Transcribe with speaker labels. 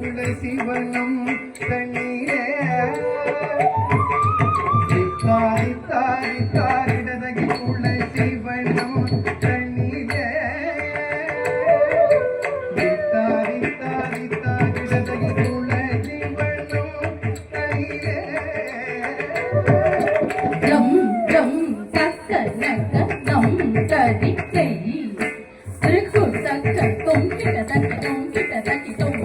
Speaker 1: துளசி வண்ணம் தண்ணீரே தாரிடதகி துளசி வண்ணம் தண்ணீரே தாரிடதகி துளசி வண்ணம் தண்ணீரே
Speaker 2: ரம் ரம் தக்க நக்க நம் தடி கை திருக்கு தக்க தொம் கிட்ட தக்கி தொம்